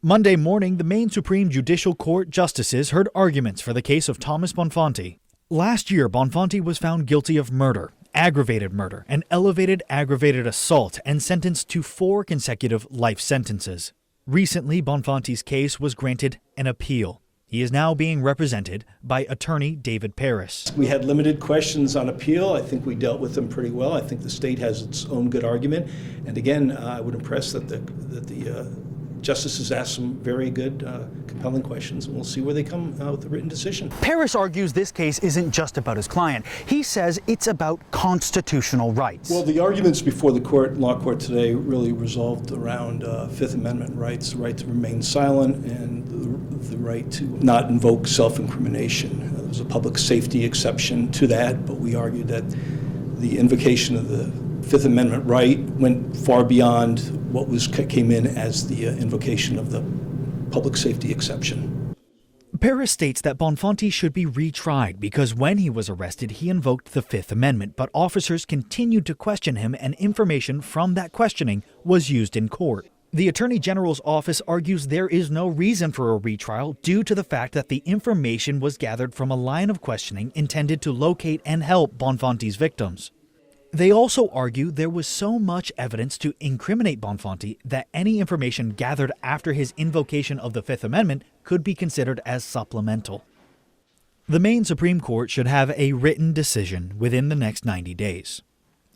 Monday morning, the Maine Supreme Judicial Court justices heard arguments for the case of Thomas Bonfanti. Last year, Bonfanti was found guilty of murder, aggravated murder, and elevated aggravated assault and sentenced to 4 consecutive life sentences. Recently, Bonfanti's case was granted an appeal. He is now being represented by attorney David Paris. We had limited questions on appeal. I think we dealt with them pretty well. I think the state has its own good argument. And again, I would impress that the justices asked some very good, compelling questions, and we'll see where they come with a written decision. Paris argues this case isn't just about his client. He says it's about constitutional rights. Well, the arguments before the law court today really resolved around Fifth Amendment rights, the right to remain silent and the right to not invoke self-incrimination. There was a public safety exception to that, but we argued that the invocation of the Fifth Amendment right went far beyond what came in as the invocation of the public safety exception. Paris states that Bonfanti should be retried because when he was arrested, he invoked the Fifth Amendment, but officers continued to question him and information from that questioning was used in court. The Attorney General's office argues there is no reason for a retrial due to the fact that the information was gathered from a line of questioning intended to locate and help Bonfanti's victims. They also argue there was so much evidence to incriminate Bonfanti that any information gathered after his invocation of the Fifth Amendment could be considered as supplemental. The Maine Supreme Court should have a written decision within the next 90 days.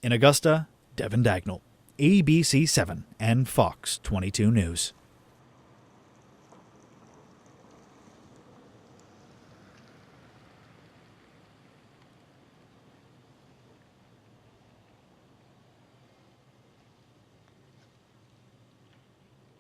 In Augusta, Devin Dagnall, ABC 7 and Fox 22 News.